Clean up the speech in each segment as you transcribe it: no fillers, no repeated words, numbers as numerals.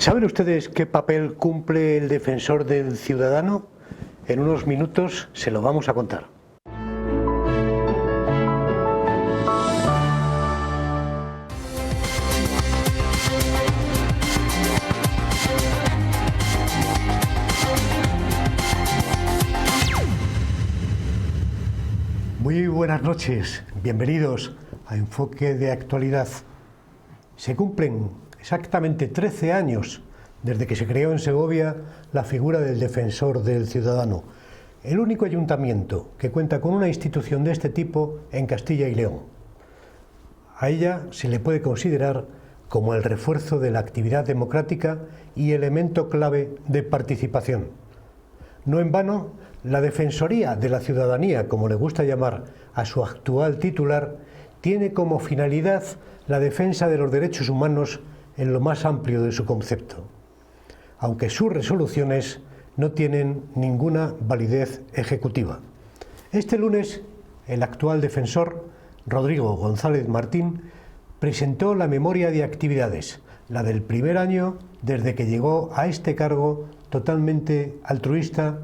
¿Saben ustedes qué papel cumple el defensor del ciudadano? En unos minutos se lo vamos a contar. Muy buenas noches, bienvenidos a Enfoque de Actualidad. Se cumplen exactamente 13 años desde que se creó en Segovia la figura del defensor del ciudadano, el único ayuntamiento que cuenta con una institución de este tipo en Castilla y León. A ella se le puede considerar como el refuerzo de la actividad democrática y elemento clave de participación. No en vano, la Defensoría de la Ciudadanía, como le gusta llamar a su actual titular, tiene como finalidad la defensa de los derechos humanos en lo más amplio de su concepto, aunque sus resoluciones no tienen ninguna validez ejecutiva. Este lunes, el actual defensor, Rodrigo González Martín, presentó la memoria de actividades, la del primer año desde que llegó a este cargo totalmente altruista,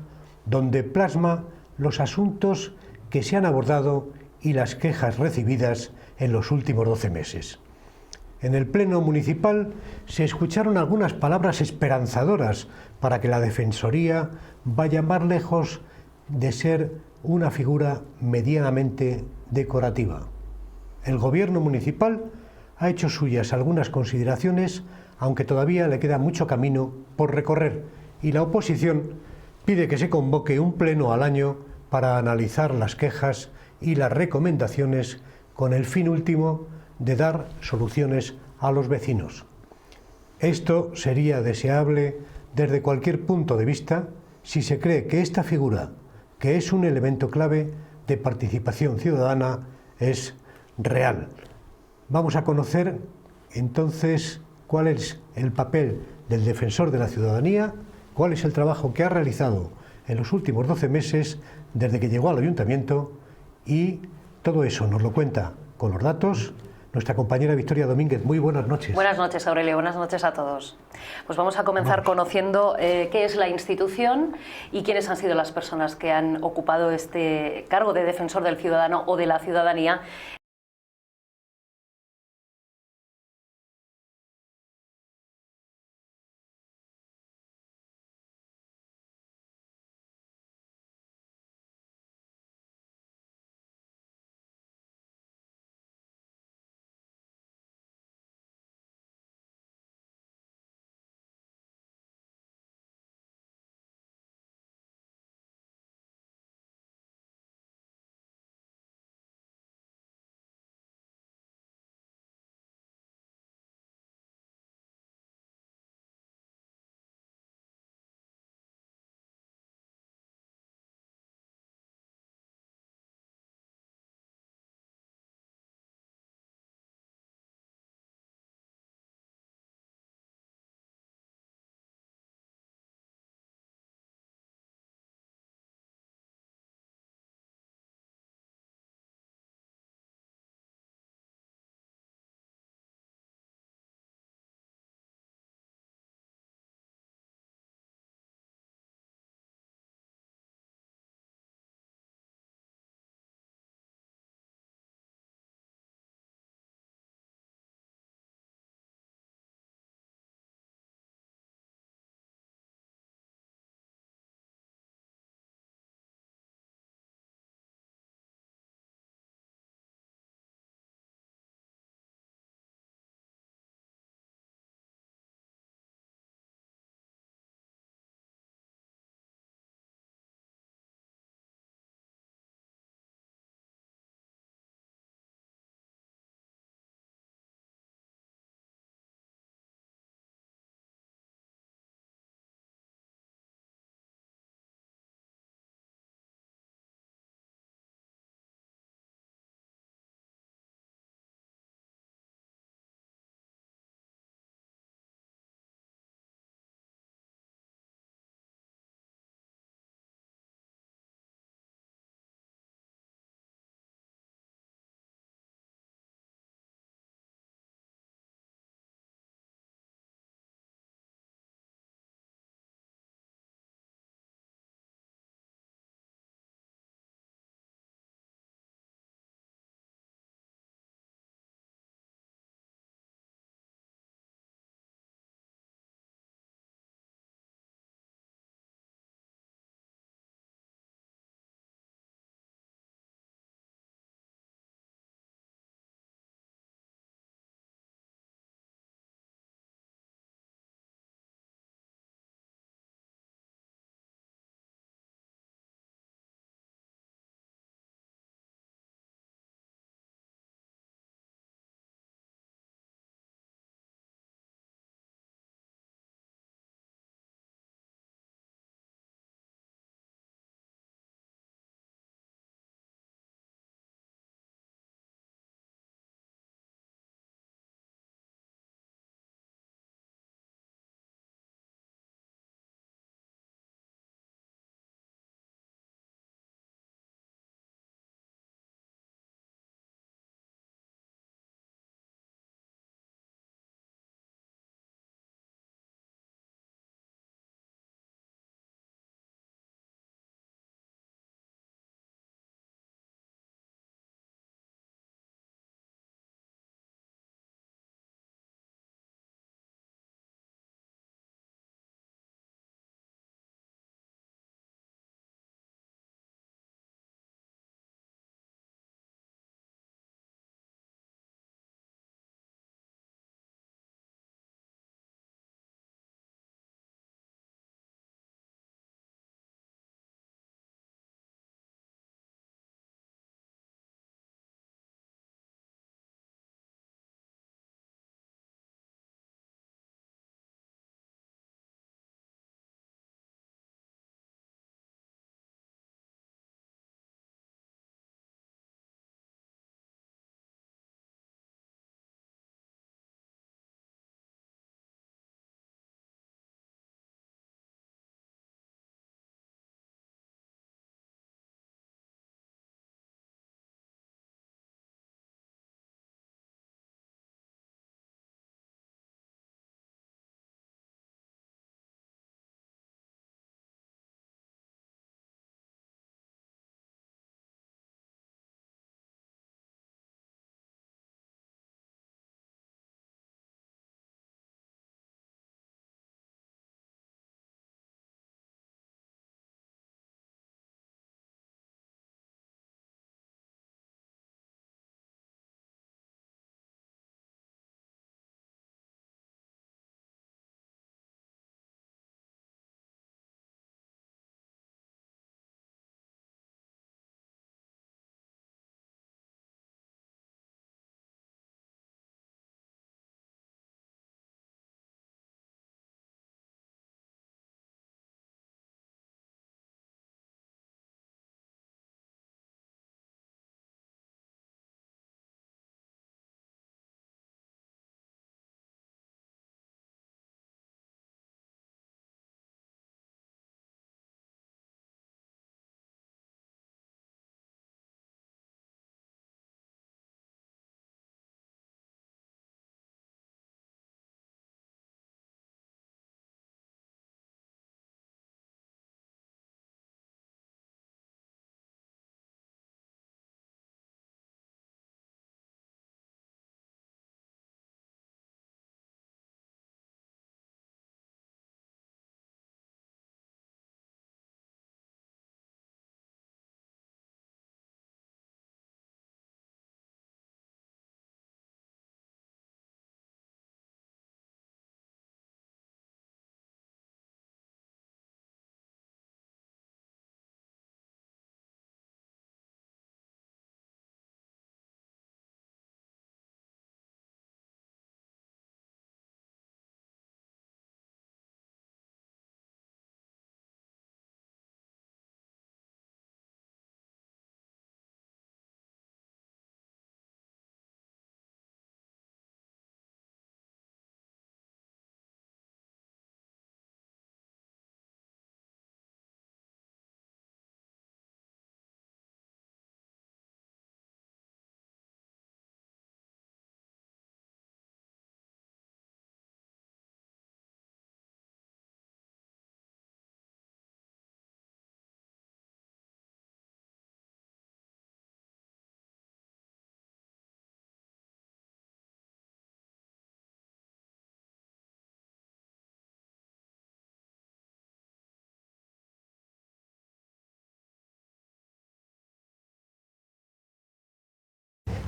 donde plasma los asuntos que se han abordado y las quejas recibidas en los últimos 12 meses. En el Pleno Municipal se escucharon algunas palabras esperanzadoras para que la Defensoría vaya más lejos de ser una figura medianamente decorativa. El Gobierno municipal ha hecho suyas algunas consideraciones, aunque todavía le queda mucho camino por recorrer, y la oposición pide que se convoque un pleno al año para analizar las quejas y las recomendaciones con el fin último de dar soluciones a los vecinos. Esto sería deseable desde cualquier punto de vista si se cree que esta figura, que es un elemento clave de participación ciudadana, es real. Vamos a conocer entonces cuál es el papel del defensor de la ciudadanía, cuál es el trabajo que ha realizado en los últimos 12 meses desde que llegó al ayuntamiento, y todo eso nos lo cuenta con los datos nuestra compañera Victoria Domínguez. Muy buenas noches. Buenas noches, Aurelio. Buenas noches a todos. Pues vamos a comenzar conociendo qué es la institución y quiénes han sido las personas que han ocupado este cargo de defensor del ciudadano o de la ciudadanía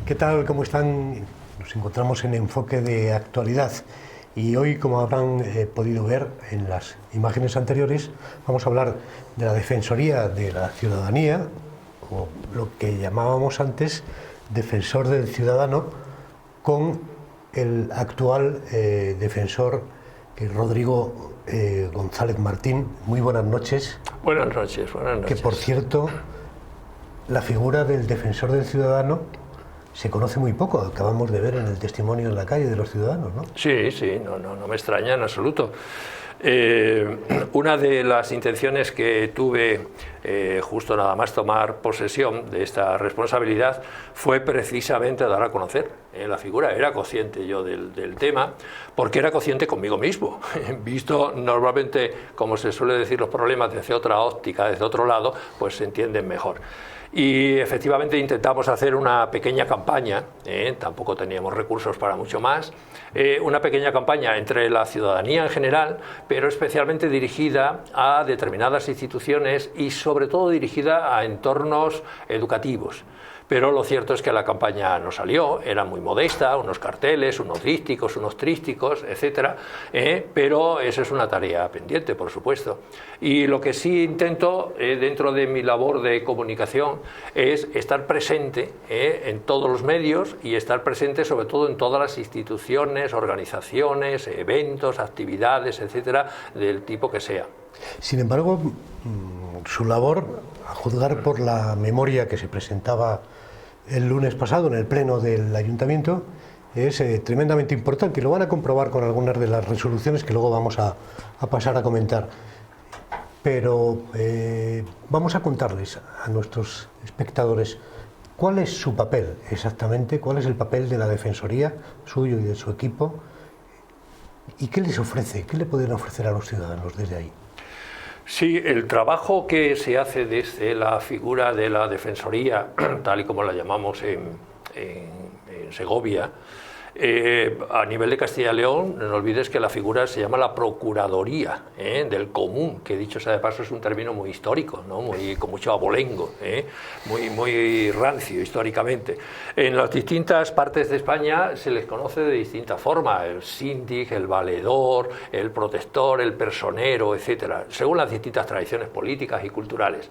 ¿Qué tal? ¿Cómo están? Nos encontramos en Enfoque de Actualidad y hoy, como habrán podido ver en las imágenes anteriores, vamos a hablar de la Defensoría de la Ciudadanía, o lo que llamábamos antes Defensor del Ciudadano, con el actual defensor, que es Rodrigo González Martín. Muy buenas noches. Buenas noches, buenas noches. Que, por cierto, la figura del Defensor del Ciudadano se conoce muy poco, acabamos de ver en el testimonio en la calle de los ciudadanos, ¿no? Sí, no me extraña en absoluto. Una de las intenciones que tuve justo nada más tomar posesión de esta responsabilidad fue precisamente dar a conocer la figura. Era consciente yo del tema, porque era consciente conmigo mismo. Visto normalmente, como se suele decir, los problemas desde otra óptica, desde otro lado, pues se entienden mejor. Y efectivamente intentamos hacer una pequeña campaña, tampoco teníamos recursos para mucho más, una pequeña campaña entre la ciudadanía en general, pero especialmente dirigida a determinadas instituciones y sobre todo dirigida a entornos educativos. Pero lo cierto es que la campaña no salió, era muy modesta, unos carteles, unos dísticos, unos trísticos, etcétera, pero esa es una tarea pendiente, por supuesto. Y lo que sí intento dentro de mi labor de comunicación es estar presente en todos los medios y estar presente sobre todo en todas las instituciones, organizaciones, eventos, actividades, etcétera, del tipo que sea. Sin embargo, su labor, a juzgar por la memoria que se presentaba el lunes pasado en el pleno del ayuntamiento, es tremendamente importante, y lo van a comprobar con algunas de las resoluciones que luego vamos a pasar a comentar. Pero vamos a contarles a nuestros espectadores cuál es su papel exactamente, cuál es el papel de la Defensoría, suyo y de su equipo, y qué les ofrece, qué le pueden ofrecer a los ciudadanos desde ahí. Sí, el trabajo que se hace desde la figura de la Defensoría, tal y como la llamamos en Segovia, a nivel de Castilla y León, no olvides que la figura se llama la Procuradoría del Común, que dicho sea de paso es un término muy histórico, ¿no? Con mucho abolengo, muy rancio históricamente. En las distintas partes de España se les conoce de distinta forma: el síndic, el valedor, el protector, el personero, etcétera, según las distintas tradiciones políticas y culturales.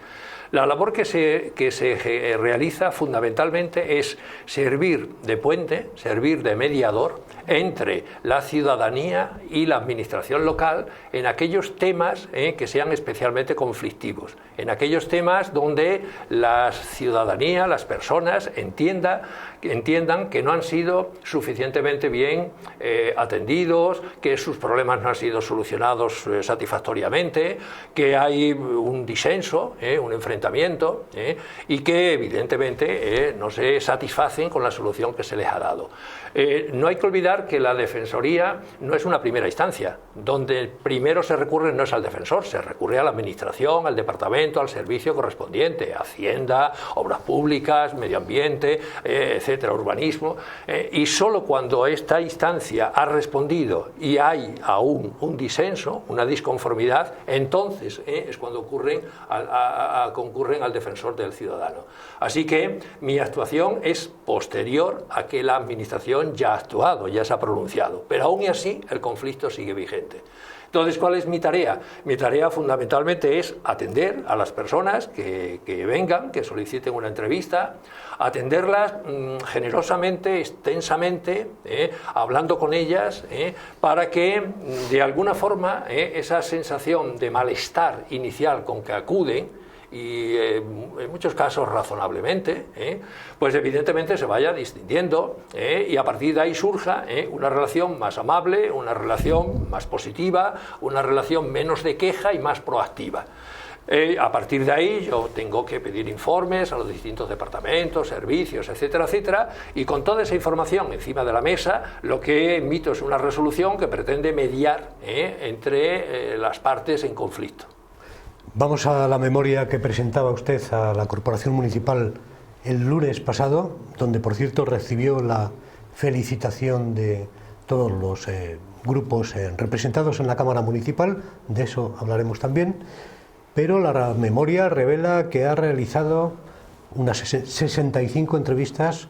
La labor que se realiza fundamentalmente es servir de puente, servir de mediador entre la ciudadanía y la administración local en aquellos temas que sean especialmente conflictivos, en aquellos temas donde la ciudadanía, las personas entiendan que no han sido suficientemente bien atendidos, que sus problemas no han sido solucionados satisfactoriamente, que hay un disenso, un enfrentamiento, y que evidentemente no se satisfacen con la solución que se les ha dado. No hay que olvidar que la Defensoría no es una primera instancia. Donde primero se recurre no es al defensor, se recurre a la administración, al departamento, al servicio correspondiente, Hacienda, Obras Públicas, Medio Ambiente, etcétera, urbanismo, y solo cuando esta instancia ha respondido y hay aún un disenso, una disconformidad, entonces es cuando concurren al defensor del ciudadano. Así que mi actuación es posterior a que la administración ya ha actuado, ya se ha pronunciado, pero aún y así el conflicto sigue vigente. Entonces, ¿cuál es mi tarea? Mi tarea fundamentalmente es atender a las personas que vengan, que soliciten una entrevista, atenderlas generosamente, extensamente, hablando con ellas, para que de alguna forma esa sensación de malestar inicial con que acuden, y en muchos casos razonablemente, pues evidentemente se vaya distinguiendo, y a partir de ahí surja una relación más amable, una relación más positiva, una relación menos de queja y más proactiva. A partir de ahí yo tengo que pedir informes a los distintos departamentos, servicios, etcétera, etcétera, y con toda esa información encima de la mesa lo que emito es una resolución que pretende mediar entre las partes en conflicto. Vamos a la memoria que presentaba usted a la Corporación Municipal el lunes pasado, donde por cierto recibió la felicitación de todos los grupos representados en la Cámara Municipal, de eso hablaremos también, pero la memoria revela que ha realizado unas 65 entrevistas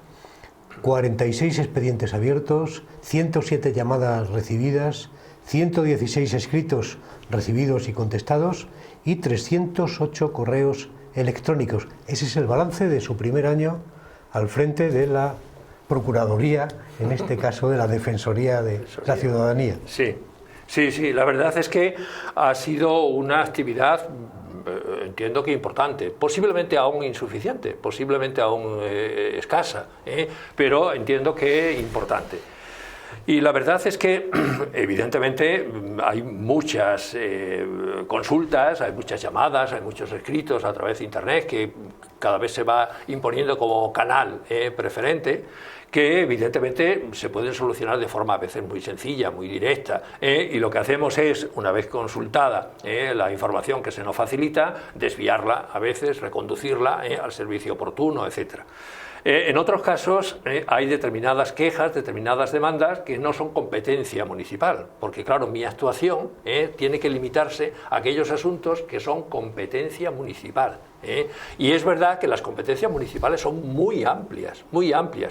46 expedientes abiertos, 107 llamadas recibidas, 116 escritos recibidos y contestados y 308 correos electrónicos. Ese es el balance de su primer año al frente de la Procuraduría, en este caso de la Defensoría de la Ciudadanía. Sí, la verdad es que ha sido una actividad, entiendo que importante, posiblemente aún insuficiente, posiblemente aún escasa, pero entiendo que importante. Y la verdad es que, evidentemente, hay muchas consultas, hay muchas llamadas, hay muchos escritos a través de Internet que cada vez se va imponiendo como canal preferente, que evidentemente se pueden solucionar de forma a veces muy sencilla, muy directa, y lo que hacemos es, una vez consultada la información que se nos facilita, desviarla a veces, reconducirla al servicio oportuno, etcétera. En otros casos hay determinadas quejas, determinadas demandas que no son competencia municipal, porque claro, mi actuación tiene que limitarse a aquellos asuntos que son competencia municipal. Y es verdad que las competencias municipales son muy amplias,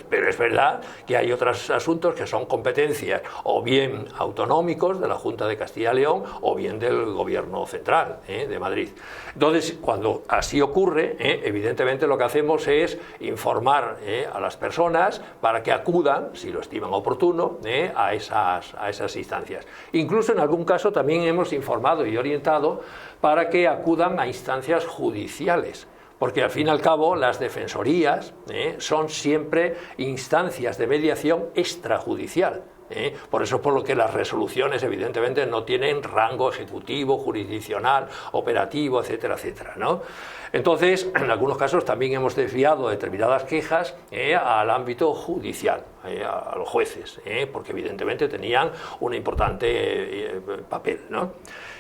pero es verdad que hay otros asuntos que son competencias o bien autonómicos de la Junta de Castilla y León o bien del Gobierno Central de Madrid. Entonces, cuando así ocurre, evidentemente lo que hacemos es informar a las personas para que acudan, si lo estiman oportuno, a esas instancias. Incluso en algún caso también hemos informado y orientado para que acudan a instancias judiciales, porque al fin y al cabo las defensorías son siempre instancias de mediación extrajudicial. Por eso es por lo que las resoluciones evidentemente no tienen rango ejecutivo, jurisdiccional, operativo, etcétera, etcétera, ¿no? Entonces, en algunos casos también hemos desviado determinadas quejas al ámbito judicial, a los jueces, porque evidentemente tenían un importante papel, ¿no?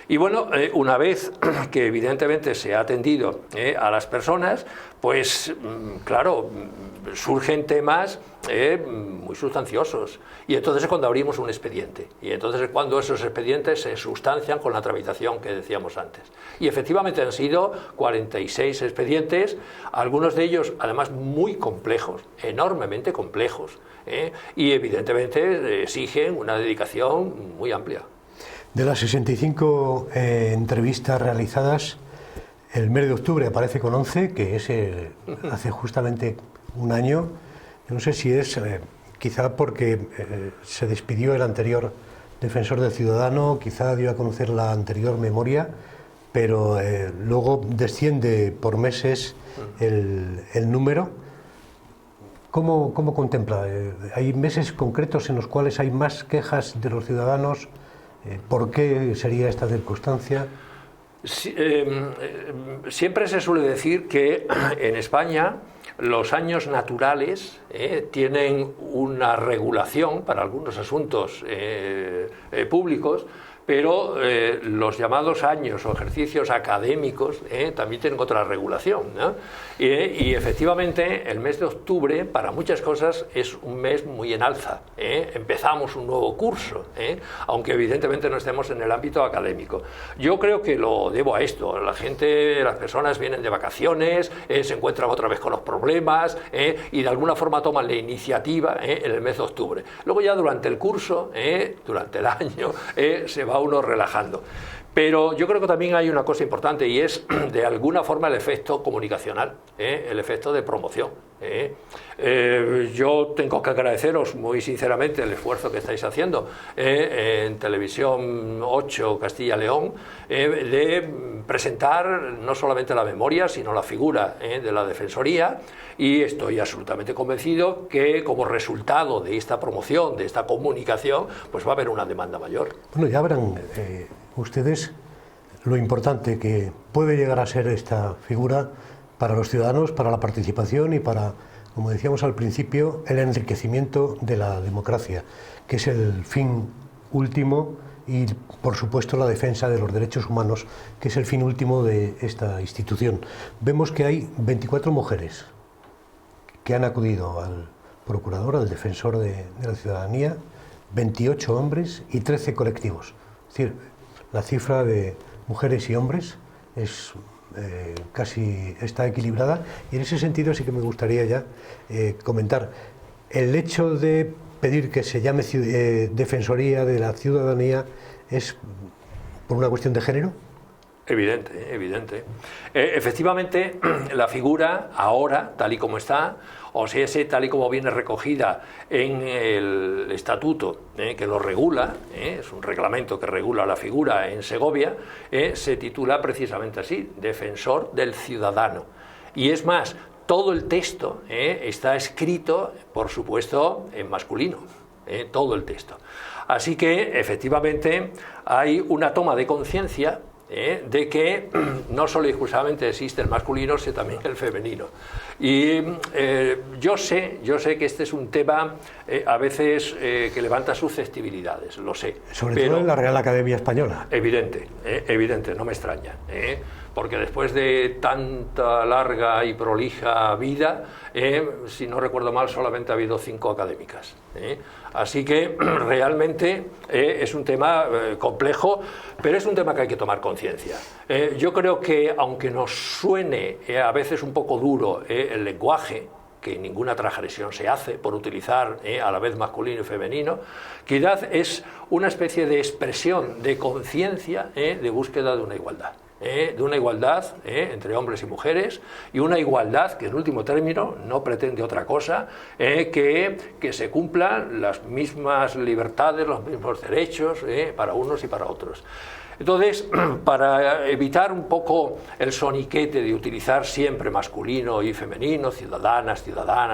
Y bueno, una vez que evidentemente se ha atendido a las personas, pues claro, surgen temas muy sustanciosos. Y entonces es cuando abrimos un expediente. Y entonces es cuando esos expedientes se sustancian con la tramitación que decíamos antes. Y efectivamente han sido 46 expedientes, algunos de ellos además muy complejos, enormemente complejos. Y evidentemente exigen una dedicación muy amplia. De las 65 entrevistas realizadas, el mes de octubre aparece con 11, que es hace justamente un año. Yo no sé si es quizá porque se despidió el anterior defensor del ciudadano, quizá dio a conocer la anterior memoria, pero luego desciende por meses el número. ¿Cómo contempla? ¿Hay meses concretos en los cuales hay más quejas de los ciudadanos? ¿Por qué sería esta circunstancia? Sí, siempre se suele decir que en España los años naturales tienen una regulación para algunos asuntos públicos, pero los llamados años o ejercicios académicos también tienen otra regulación, ¿no? Y efectivamente el mes de octubre para muchas cosas es un mes muy en alza. Empezamos un nuevo curso, aunque evidentemente no estemos en el ámbito académico. Yo creo que lo debo a esto. La gente, las personas vienen de vacaciones, se encuentran otra vez con los problemas y de alguna forma toman la iniciativa en el mes de octubre. Luego ya durante el curso, durante el año, se va uno relajando. Pero yo creo que también hay una cosa importante y es de alguna forma el efecto comunicacional, el efecto de promoción. Yo tengo que agradeceros muy sinceramente el esfuerzo que estáis haciendo en Televisión 8 Castilla-León de presentar no solamente la memoria sino la figura de la Defensoría, y estoy absolutamente convencido que como resultado de esta promoción, de esta comunicación, pues va a haber una demanda mayor. Bueno, ya verán ustedes lo importante que puede llegar a ser esta figura para los ciudadanos, para la participación y para, como decíamos al principio, el enriquecimiento de la democracia, que es el fin último, y por supuesto la defensa de los derechos humanos, que es el fin último de esta institución. Vemos que hay 24 mujeres que han acudido al procurador, al defensor de la ciudadanía, 28 hombres y 13 colectivos. Es decir, la cifra de mujeres y hombres es casi está equilibrada, y en ese sentido sí que me gustaría ya comentar. el hecho de pedir que se llame Defensoría de la Ciudadanía es por una cuestión de género. Evidente, evidente. Efectivamente, la figura ahora, tal y como está, o sea, tal y como viene recogida en el estatuto que lo regula, es un reglamento que regula la figura en Segovia, se titula precisamente así, Defensor del Ciudadano. Y es más, todo el texto está escrito, por supuesto, en masculino, todo el texto. Así que, efectivamente, hay una toma de conciencia de que no solo y exclusivamente existe el masculino, sino también el femenino. Y yo sé que este es un tema a veces que levanta susceptibilidades, lo sé. Sobre todo en la Real Academia Española. Evidente, evidente, no me extraña. Porque después de tanta larga y prolija vida, si no recuerdo mal, solamente ha habido 5 académicas. Así que realmente es un tema complejo, pero es un tema que hay que tomar conciencia. Yo creo que, aunque nos suene a veces un poco duro el lenguaje, que ninguna transgresión se hace por utilizar a la vez masculino y femenino, quizás es una especie de expresión de conciencia de búsqueda de una igualdad. Entre hombres y mujeres, y una igualdad que en último término no pretende otra cosa que se cumplan las mismas libertades, los mismos derechos para unos y para otros. Entonces, para evitar un poco el soniquete de utilizar siempre masculino y femenino, ciudadanas,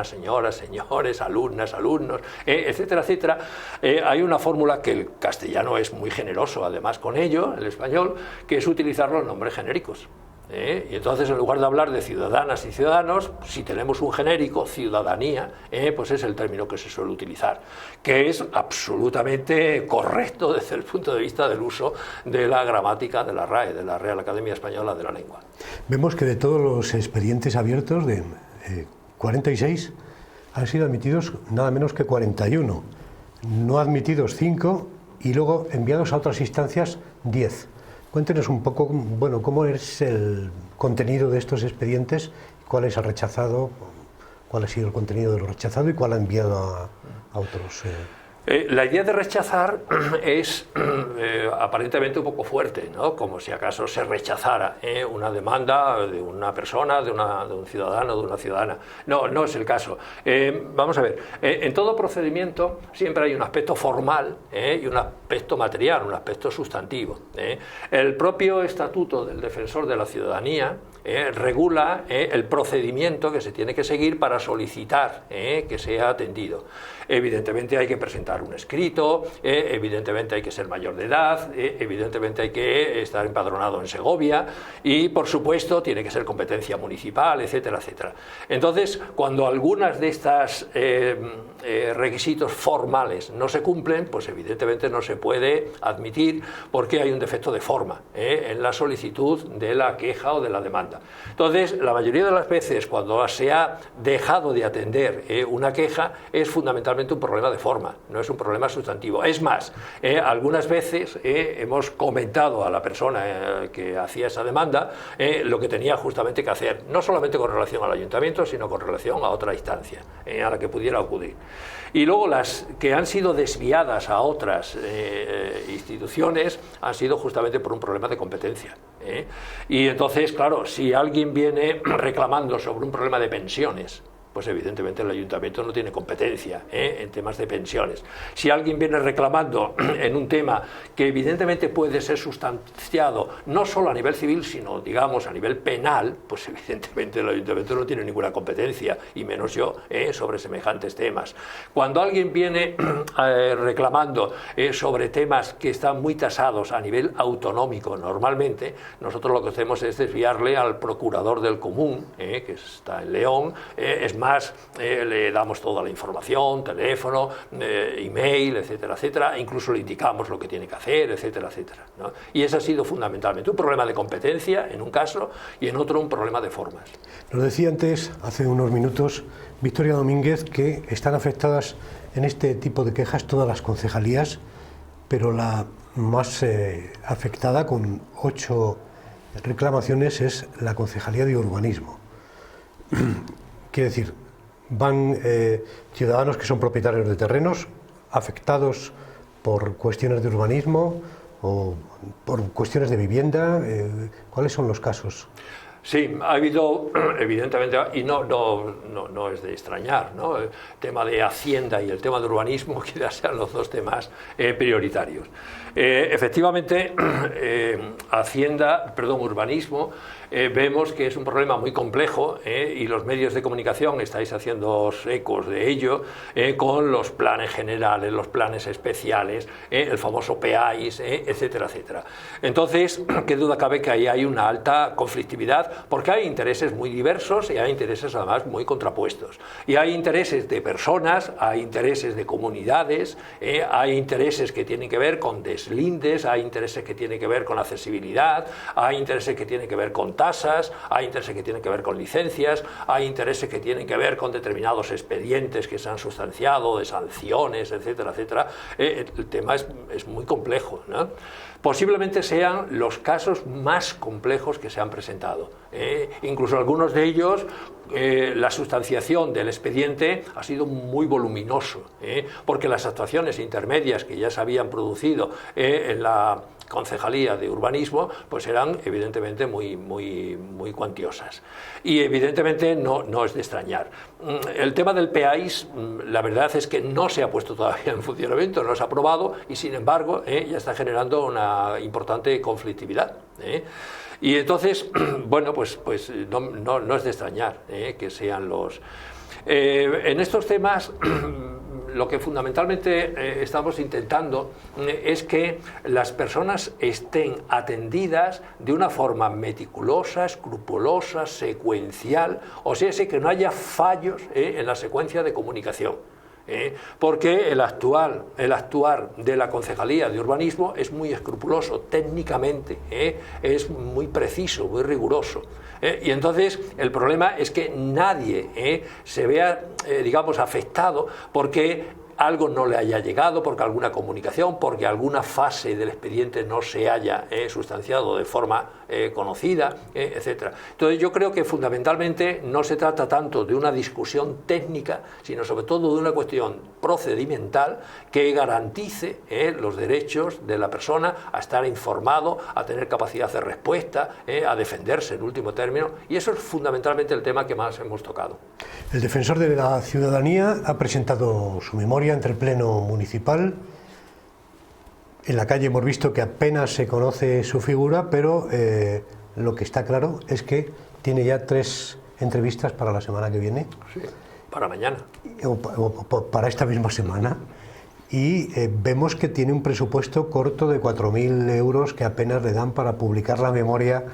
señoras, señores, alumnas, alumnos, etcétera, etcétera, hay una fórmula que el castellano es muy generoso, además con ello, el español, que es utilizar los nombres genéricos. Y entonces, en lugar de hablar de ciudadanas y ciudadanos, si tenemos un genérico, ciudadanía, pues es el término que se suele utilizar, que es absolutamente correcto desde el punto de vista del uso de la gramática de la RAE, de la Real Academia Española de la Lengua. Vemos que de todos los expedientes abiertos, de 46, han sido admitidos nada menos que 41, no admitidos 5 y luego enviados a otras instancias 10. Cuéntenos un poco, bueno, cómo es el contenido de estos expedientes, cuál es el rechazado, cuál ha sido el contenido de lo rechazado y cuál ha enviado a otros. La idea de rechazar es aparentemente un poco fuerte, ¿no? Como si acaso se rechazara una demanda de una persona, de un ciudadano, de una ciudadana. No, no es el caso. Vamos a ver, en todo procedimiento siempre hay un aspecto formal y un aspecto material, un aspecto sustantivo. El propio Estatuto del Defensor de la Ciudadanía regula el procedimiento que se tiene que seguir para solicitar que sea atendido. Evidentemente hay que presentar un escrito, evidentemente hay que ser mayor de edad, evidentemente hay que estar empadronado en Segovia y, por supuesto, tiene que ser competencia municipal, etcétera, etcétera. Entonces, cuando algunas de estas requisitos formales no se cumplen, pues evidentemente no se puede admitir porque hay un defecto de forma en la solicitud de la queja o de la demanda. Entonces, la mayoría de las veces cuando se ha dejado de atender una queja es fundamentalmente un problema de forma, no es un problema sustantivo. Es más, algunas veces hemos comentado a la persona que hacía esa demanda lo que tenía justamente que hacer, no solamente con relación al ayuntamiento, sino con relación a otra instancia a la que pudiera acudir. Y luego las que han sido desviadas a otras instituciones han sido justamente por un problema de competencia. Y entonces, claro, si alguien viene reclamando sobre un problema de pensiones, pues evidentemente el ayuntamiento no tiene competencia en temas de pensiones. Si alguien viene reclamando en un tema que evidentemente puede ser sustanciado no solo a nivel civil, sino digamos a nivel penal, pues evidentemente el ayuntamiento no tiene ninguna competencia, y menos yo, sobre semejantes temas. Cuando alguien viene reclamando sobre temas que están muy tasados a nivel autonómico normalmente, nosotros lo que hacemos es desviarle al procurador del común, que está en León, es más, le damos toda la información, teléfono, email, etcétera, etcétera, e incluso le indicamos lo que tiene que hacer, etcétera, etcétera, ¿no? Y ese ha sido fundamentalmente un problema de competencia en un caso y en otro un problema de formas. Nos decía antes, hace unos minutos, Victoria Domínguez, que están afectadas en este tipo de quejas todas las concejalías, pero la más afectada, con 8 reclamaciones, es la Concejalía de Urbanismo. Quiere decir, van ciudadanos que son propietarios de terrenos afectados por cuestiones de urbanismo o por cuestiones de vivienda. ¿Cuáles son los casos? Sí, ha habido, evidentemente, y no es de extrañar, ¿no? El tema de Hacienda y el tema de urbanismo quizás sean los dos temas prioritarios. Efectivamente, urbanismo, vemos que es un problema muy complejo y los medios de comunicación estáis haciendo ecos de ello con los planes generales, los planes especiales, el famoso PEAIS, etcétera, etcétera. Entonces, qué duda cabe que ahí hay una alta conflictividad porque hay intereses muy diversos y hay intereses además muy contrapuestos. Y hay intereses de personas, hay intereses de comunidades, hay intereses que tienen que ver con deslindes, hay intereses que tienen que ver con accesibilidad, hay intereses que tienen que ver con tasas, hay intereses que tienen que ver con licencias, hay intereses que tienen que ver con determinados expedientes que se han sustanciado, de sanciones, etcétera, etcétera. El tema es muy complejo, ¿no? Posiblemente sean los casos más complejos que se han presentado. Incluso algunos de ellos, la sustanciación del expediente ha sido muy voluminoso, porque las actuaciones intermedias que ya se habían producido en la Concejalía de Urbanismo, pues eran evidentemente muy cuantiosas. Y evidentemente no es de extrañar. El tema del PEAIS, la verdad es que no se ha puesto todavía en funcionamiento, no se ha aprobado y sin embargo ya está generando una importante conflictividad. Y entonces, bueno, pues no es de extrañar que sean los... en estos temas... Lo que fundamentalmente estamos intentando es que las personas estén atendidas de una forma meticulosa, escrupulosa, secuencial, o sea, que no haya fallos en la secuencia de comunicación. Porque el actuar de la Concejalía de Urbanismo es muy escrupuloso técnicamente, es muy preciso, muy riguroso. Y entonces el problema es que nadie se vea, digamos, afectado porque algo no le haya llegado, porque alguna comunicación, porque alguna fase del expediente no se haya sustanciado de forma conocida, etc. Entonces yo creo que fundamentalmente no se trata tanto de una discusión técnica, sino sobre todo de una cuestión procedimental que garantice los derechos de la persona a estar informado, a tener capacidad de respuesta, a defenderse en último término, y eso es fundamentalmente el tema que más hemos tocado. El defensor de la ciudadanía ha presentado su memoria ante el Pleno Municipal. En la calle hemos visto que apenas se conoce su figura, pero lo que está claro es que tiene ya 3 entrevistas para la semana que viene. Sí, para mañana. O para esta misma semana. Y vemos que tiene un presupuesto corto de 4.000 euros que apenas le dan para publicar la memoria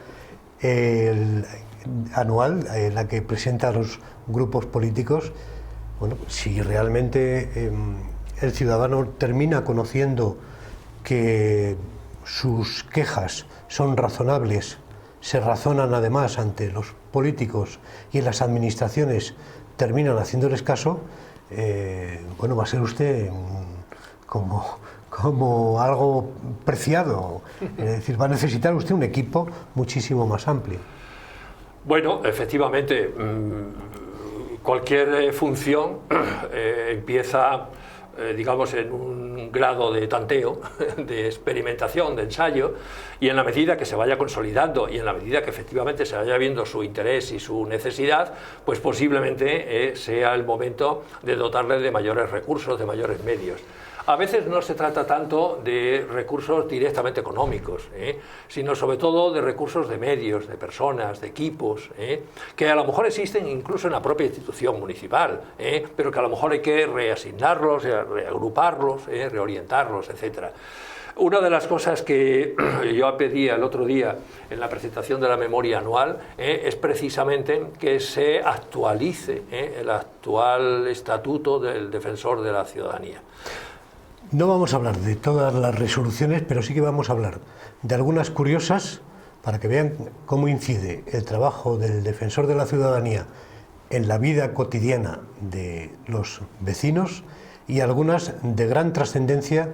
anual, la que presenta a los grupos políticos. Bueno, si realmente el ciudadano termina conociendo que sus quejas son razonables, se razonan además ante los políticos y en las administraciones terminan haciéndoles caso, bueno, va a ser usted como algo preciado. Es decir, va a necesitar usted un equipo muchísimo más amplio. Bueno, efectivamente, cualquier función empieza, digamos, en un grado de tanteo, de experimentación, de ensayo, y en la medida que se vaya consolidando y en la medida que efectivamente se vaya viendo su interés y su necesidad, pues posiblemente sea el momento de dotarle de mayores recursos, de mayores medios. A veces no se trata tanto de recursos directamente económicos, sino sobre todo de recursos de medios, de personas, de equipos, que a lo mejor existen incluso en la propia institución municipal, pero que a lo mejor hay que reasignarlos, reagruparlos, reorientarlos, etc. Una de las cosas que yo pedía el otro día en la presentación de la memoria anual es precisamente que se actualice el actual estatuto del defensor de la ciudadanía. No vamos a hablar de todas las resoluciones, pero sí que vamos a hablar de algunas curiosas para que vean cómo incide el trabajo del defensor de la ciudadanía en la vida cotidiana de los vecinos y algunas de gran trascendencia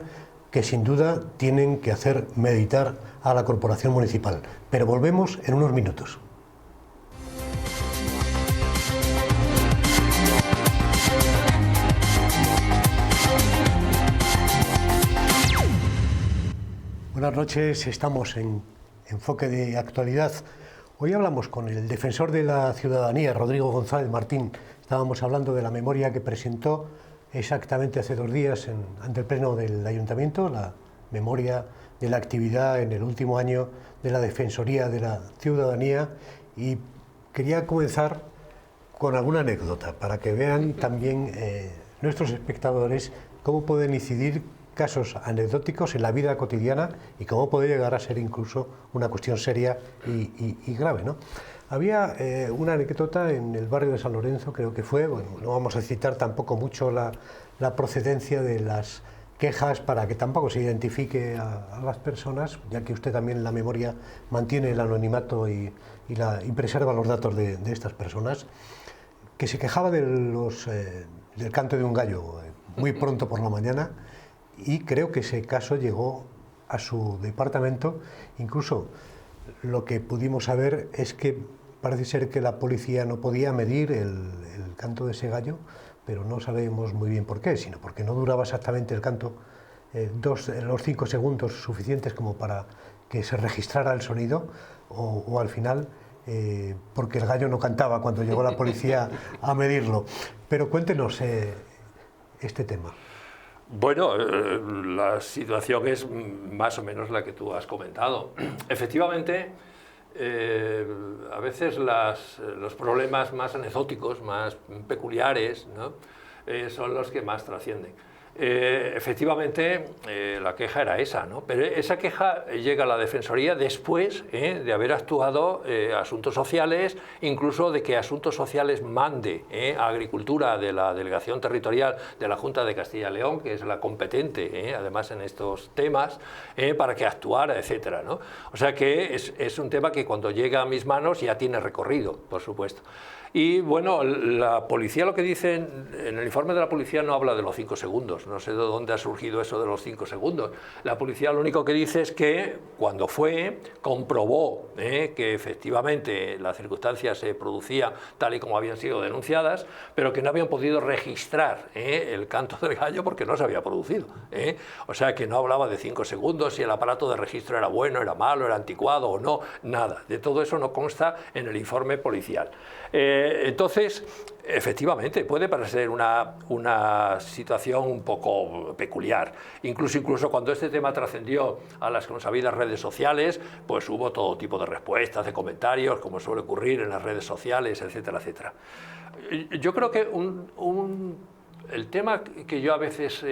que sin duda tienen que hacer meditar a la corporación municipal. Pero volvemos en unos minutos. Buenas noches, estamos en Enfoque de Actualidad. Hoy hablamos con el defensor de la ciudadanía, Rodrigo González Martín. Estábamos hablando de la memoria que presentó exactamente hace 2 días ante el Pleno del Ayuntamiento, la memoria de la actividad en el último año de la Defensoría de la Ciudadanía, y quería comenzar con alguna anécdota para que vean también nuestros espectadores cómo pueden incidir casos anecdóticos en la vida cotidiana y cómo puede llegar a ser incluso una cuestión seria y grave, ¿no? Había una anécdota en el barrio de San Lorenzo, creo que fue, bueno, no vamos a citar tampoco mucho la procedencia de las quejas para que tampoco se identifique a las personas, ya que usted también en la memoria mantiene el anonimato y preserva los datos de estas personas, que se quejaba del canto de un gallo muy pronto por la mañana, y creo que ese caso llegó a su departamento. Incluso lo que pudimos saber es que parece ser que la policía no podía medir el canto de ese gallo, pero no sabemos muy bien por qué, sino porque no duraba exactamente el canto los 5 segundos suficientes como para que se registrara el sonido, o al final porque el gallo no cantaba cuando llegó la policía a medirlo. Pero cuéntenos este tema. Bueno, la situación es más o menos la que tú has comentado. Efectivamente, a veces los problemas más anecdóticos, más peculiares, ¿no?, son los que más trascienden. Efectivamente, la queja era esa, ¿no? Pero esa queja llega a la Defensoría después de haber actuado Asuntos Sociales, incluso de que Asuntos Sociales mande a Agricultura de la Delegación Territorial de la Junta de Castilla y León, que es la competente, además en estos temas, para que actuara, etcétera, ¿no? O sea que es un tema que cuando llega a mis manos ya tiene recorrido, por supuesto. Y bueno, la policía, lo que dicen en el informe de la policía, no habla de los 5 segundos, no sé de dónde ha surgido eso de los 5 segundos. La policía lo único que dice es que cuando comprobó que efectivamente las circunstancias se producían tal y como habían sido denunciadas, pero que no habían podido registrar el canto del gallo porque no se había producido. O sea que no hablaba de 5 segundos, si el aparato de registro era bueno, era malo, era anticuado o no, nada. De todo eso no consta en el informe policial. Entonces, efectivamente, puede parecer una situación un poco peculiar. Incluso cuando este tema trascendió a las consabidas redes sociales, pues hubo todo tipo de respuestas, de comentarios, como suele ocurrir en las redes sociales, etcétera, etcétera. Yo creo que el tema que yo a veces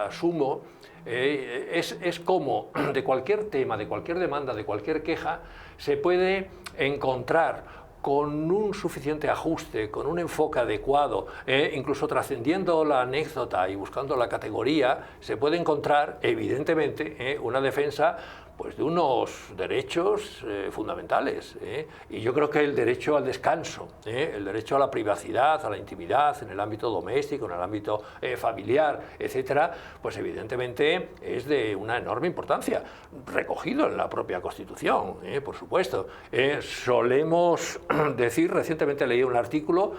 asumo es cómo de cualquier tema, de cualquier demanda, de cualquier queja, se puede encontrar con un suficiente ajuste, con un enfoque adecuado, incluso trascendiendo la anécdota y buscando la categoría, se puede encontrar, evidentemente, una defensa pues de unos derechos fundamentales. Y yo creo que el derecho al descanso, el derecho a la privacidad, a la intimidad, en el ámbito doméstico, en el ámbito familiar, etcétera, pues evidentemente es de una enorme importancia, recogido en la propia Constitución, por supuesto. Solemos decir, recientemente leí un artículo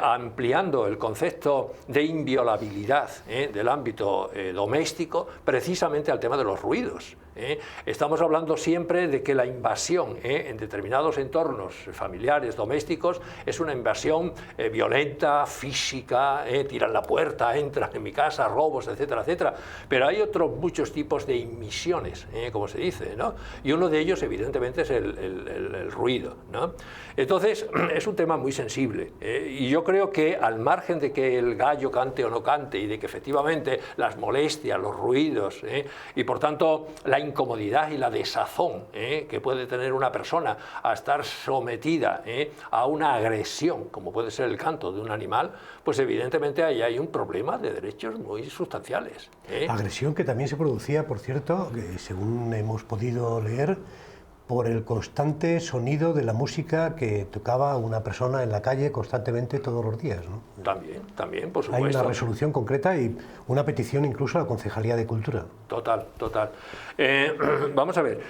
ampliando el concepto de inviolabilidad del ámbito doméstico precisamente al tema de los ruidos. Estamos hablando siempre de que la invasión en determinados entornos familiares, domésticos, es una invasión violenta, física, tiran la puerta, entran en mi casa, robos, etcétera, etcétera. Pero hay otros muchos tipos de inmisiones, como se dice, ¿no? Y uno de ellos, evidentemente, es el ruido, ¿no? Entonces, es un tema muy sensible. Y yo creo que, al margen de que el gallo cante o no cante, y de que efectivamente las molestias, los ruidos, y por tanto la incomodidad y la desazón que puede tener una persona a estar sometida a una agresión, como puede ser el canto de un animal, pues evidentemente ahí hay un problema de derechos muy sustanciales. Agresión que también se producía, por cierto, según hemos podido leer, por el constante sonido de la música que tocaba una persona en la calle constantemente todos los días, ¿no? También, por supuesto. Hay una resolución concreta y una petición incluso a la Concejalía de Cultura. Total. Vamos a ver.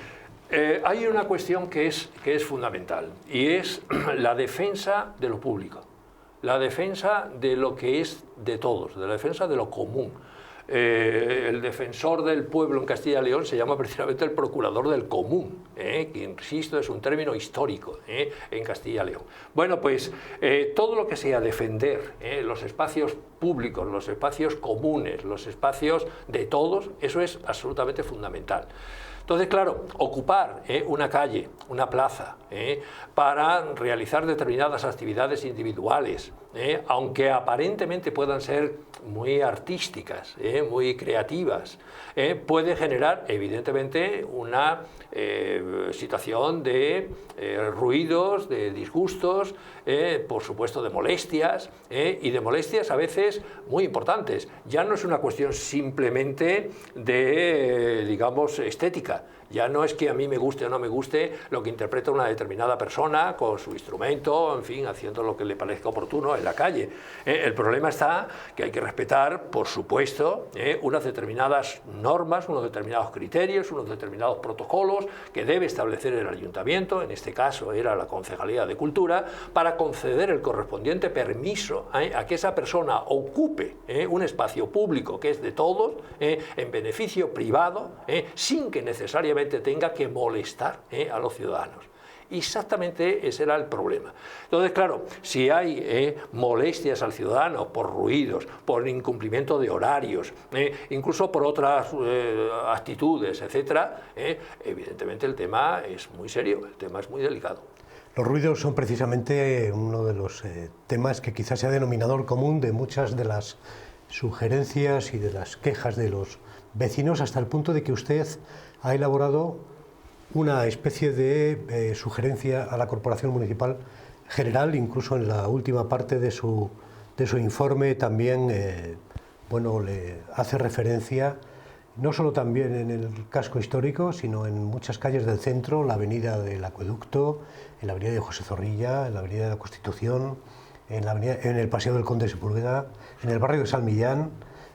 Hay una cuestión que es fundamental, y es la defensa de lo público, la defensa de lo que es de todos, de la defensa de lo común. el defensor del pueblo en Castilla y León se llama precisamente el procurador del común, que insisto es un término histórico en Castilla y León. Bueno, pues todo lo que sea defender los espacios públicos, los espacios comunes, los espacios de todos, eso es absolutamente fundamental. Entonces, claro, ocupar una calle, una plaza, para realizar determinadas actividades individuales, aunque aparentemente puedan ser muy artísticas, muy creativas, puede generar evidentemente una situación de ruidos, de disgustos, por supuesto de molestias, y de molestias a veces muy importantes. Ya no es una cuestión simplemente de, digamos, estética. Ya no es que a mí me guste o no me guste lo que interpreta una determinada persona con su instrumento, en fin, haciendo lo que le parezca oportuno en la calle. El problema está que hay que respetar, por supuesto, unas determinadas normas, unos determinados criterios, unos determinados protocolos que debe establecer el ayuntamiento, en este caso era la Concejalía de Cultura, para conceder el correspondiente permiso a que esa persona ocupe un espacio público que es de todos, en beneficio privado, sin que necesariamente tenga que molestar a los ciudadanos. Exactamente ese era el problema. Entonces, claro, si hay molestias al ciudadano por ruidos, por incumplimiento de horarios, incluso por otras actitudes, etcétera, evidentemente el tema es muy serio, el tema es muy delicado. Los ruidos son precisamente uno de los temas que quizás sea denominador común de muchas de las sugerencias y de las quejas de los vecinos, hasta el punto de que usted ha elaborado una especie de sugerencia a la Corporación Municipal General, incluso en la última parte de su informe también bueno, le hace referencia, no solo también en el casco histórico, sino en muchas calles del centro, la avenida del Acueducto, en la avenida de José Zorrilla, en la avenida de la Constitución, en el Paseo del Conde de Sepúlveda, en el barrio de San Millán.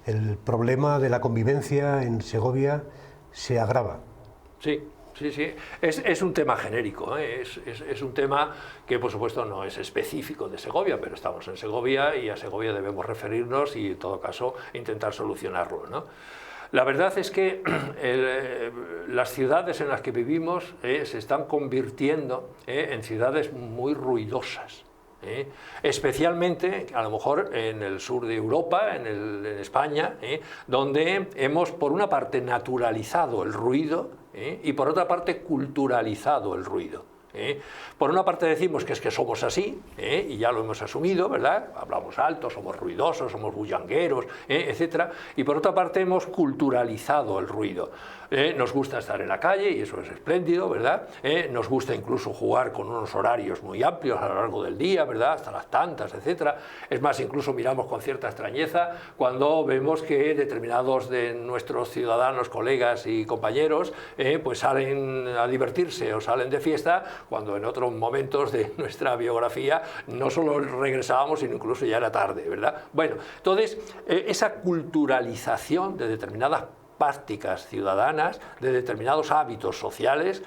El problema de la convivencia en Segovia se agrava. Sí. Sí, sí, es un tema genérico, es un tema que por supuesto no es específico de Segovia, pero estamos en Segovia y a Segovia debemos referirnos y en todo caso intentar solucionarlo, ¿no? La verdad es que las ciudades en las que vivimos se están convirtiendo en ciudades muy ruidosas. Especialmente a lo mejor en el sur de Europa, en España, donde hemos por una parte naturalizado el ruido y por otra parte culturalizado el ruido. Por una parte decimos que es que somos así, y ya lo hemos asumido, ¿verdad? Hablamos alto, somos ruidosos, somos bullangueros, etc. Y por otra parte hemos culturalizado el ruido. Nos gusta estar en la calle y eso es espléndido, ¿verdad? Nos gusta incluso jugar con unos horarios muy amplios a lo largo del día, ¿verdad? Hasta las tantas, etc. Es más, incluso miramos con cierta extrañeza cuando vemos que determinados de nuestros ciudadanos, colegas y compañeros pues salen a divertirse o salen de fiesta, cuando en otros momentos de nuestra biografía no solo regresábamos, sino incluso ya era tarde, ¿verdad? Bueno, entonces esa culturalización de determinadas prácticas ciudadanas, de determinados hábitos sociales,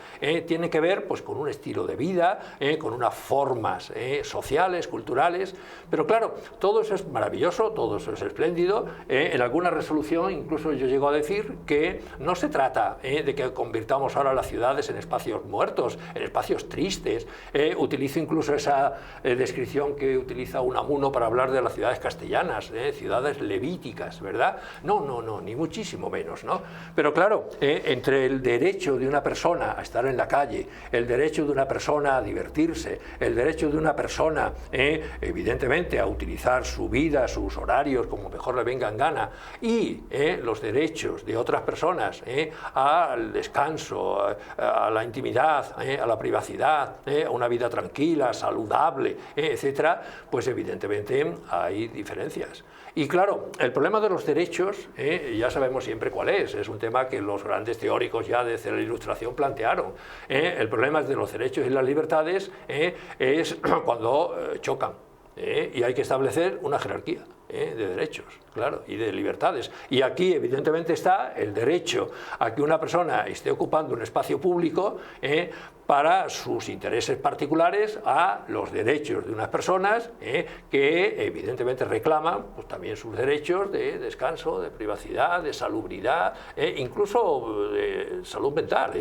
tiene que ver pues, con un estilo de vida, con unas formas sociales, culturales, pero claro, todo eso es maravilloso, todo eso es espléndido. En alguna resolución incluso yo llego a decir que no se trata de que convirtamos ahora las ciudades en espacios muertos, en espacios tristes. Utilizo incluso esa descripción que utiliza Unamuno para hablar de las ciudades castellanas, ciudades levíticas, ¿verdad? No, no, no, ni muchísimo menos, ¿no? Pero claro, entre el derecho de una persona a estar en la calle, el derecho de una persona a divertirse, el derecho de una persona, evidentemente, a utilizar su vida, sus horarios, como mejor le venga en gana, y los derechos de otras personas al descanso, a la intimidad, a la privacidad, a una vida tranquila, saludable, etcétera, pues evidentemente hay diferencias. Y claro, el problema de los derechos, ya sabemos siempre cuál es un tema que los grandes teóricos ya desde la Ilustración plantearon. El problema de los derechos y las libertades es cuando chocan, y hay que establecer una jerarquía. de derechos, claro, y de libertades. Y aquí, evidentemente, está el derecho a que una persona esté ocupando un espacio público para sus intereses particulares, a los derechos de unas personas que, evidentemente, reclaman pues, también sus derechos de descanso, de privacidad, de salubridad, incluso de salud mental,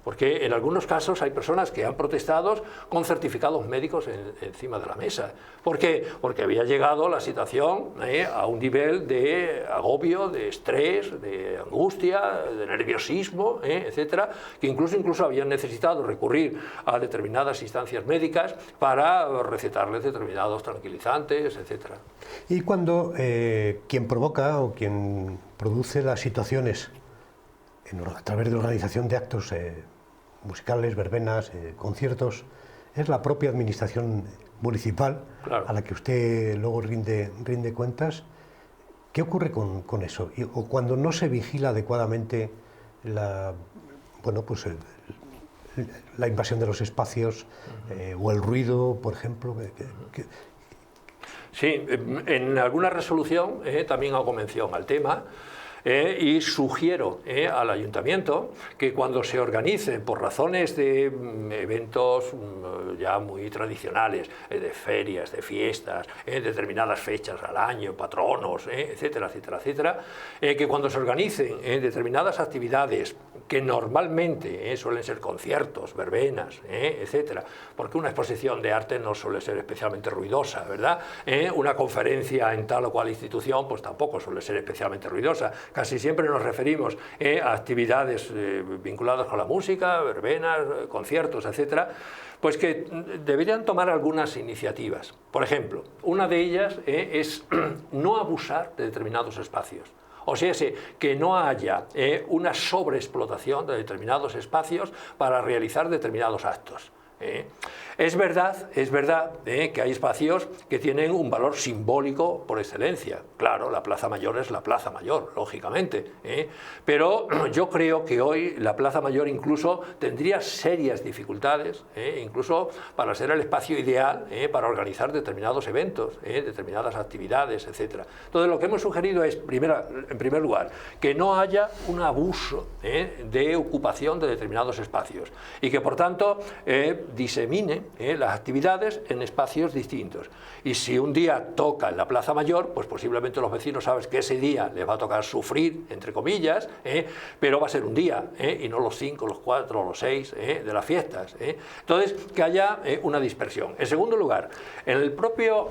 porque en algunos casos hay personas que han protestado con certificados médicos encima de la mesa. ¿Por qué? Porque había llegado la situación a un nivel de agobio, de estrés, de angustia, de nerviosismo, etcétera, que incluso habían necesitado recurrir a determinadas instancias médicas para recetarles determinados tranquilizantes, etcétera. Y cuando quien provoca o quien produce las situaciones a través de organización de actos musicales, verbenas, conciertos, es la propia administración municipal, claro, a la que usted luego rinde cuentas. ¿Qué ocurre con eso? O cuando no se vigila adecuadamente la invasión de los espacios o el ruido, por ejemplo. Sí, en alguna resolución también hago mención al tema. Y sugiero al ayuntamiento que cuando se organicen por razones de eventos ya muy tradicionales, de ferias, de fiestas, determinadas fechas al año, patronos, etcétera, etcétera, etcétera, que cuando se organicen determinadas actividades que normalmente suelen ser conciertos, verbenas, etcétera, porque una exposición de arte no suele ser especialmente ruidosa, ¿verdad? Una conferencia en tal o cual institución pues tampoco suele ser especialmente ruidosa. Casi siempre nos referimos a actividades vinculadas con la música, verbenas, conciertos, etcétera, pues que deberían tomar algunas iniciativas. Por ejemplo, una de ellas es no abusar de determinados espacios. O sea, que no haya una sobreexplotación de determinados espacios para realizar determinados actos. Es verdad que hay espacios que tienen un valor simbólico por excelencia. Claro, la Plaza Mayor es la Plaza Mayor, lógicamente, pero yo creo que hoy la Plaza Mayor incluso tendría serias dificultades, incluso para ser el espacio ideal para organizar determinados eventos, determinadas actividades, etc. Entonces, lo que hemos sugerido es, en primer lugar, que no haya un abuso de ocupación de determinados espacios y que, por tanto, disemine las actividades en espacios distintos. Y si un día toca en la Plaza Mayor, pues posiblemente los vecinos saben que ese día les va a tocar sufrir, entre comillas, pero va a ser un día, y no los 5, los 4, los 6 de las fiestas. Entonces, que haya una dispersión. En segundo lugar, en el propio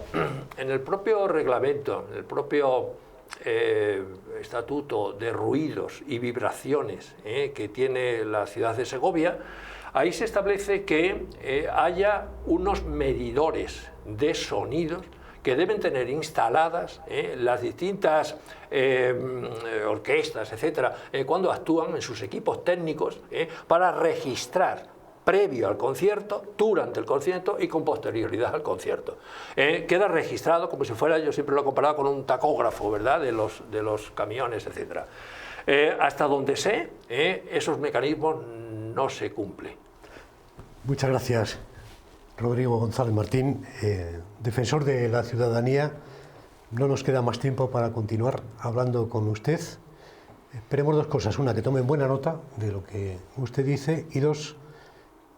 reglamento, en el propio estatuto de ruidos y vibraciones que tiene la ciudad de Segovia, ahí se establece que haya unos medidores de sonidos que deben tener instaladas las distintas orquestas, etcétera, cuando actúan en sus equipos técnicos para registrar previo al concierto, durante el concierto y con posterioridad al concierto. Queda registrado como si fuera, yo siempre lo he comparado con un tacógrafo, ¿verdad?, de los camiones, etcétera. Hasta donde sé, esos mecanismos no se cumplen. Muchas gracias, Rodrigo González Martín, defensor de la ciudadanía. No nos queda más tiempo para continuar hablando con usted. Esperemos dos cosas. Una, que tomen buena nota de lo que usted dice, y dos,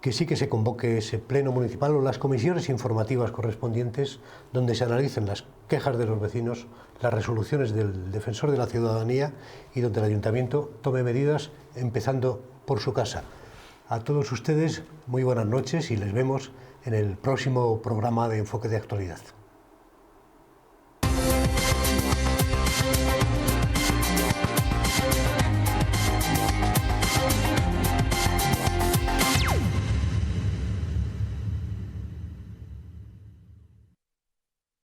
que sí que se convoque ese pleno municipal o las comisiones informativas correspondientes donde se analicen las quejas de los vecinos, las resoluciones del defensor de la ciudadanía y donde el ayuntamiento tome medidas empezando por su casa. A todos ustedes, muy buenas noches y les vemos en el próximo programa de Enfoque de Actualidad.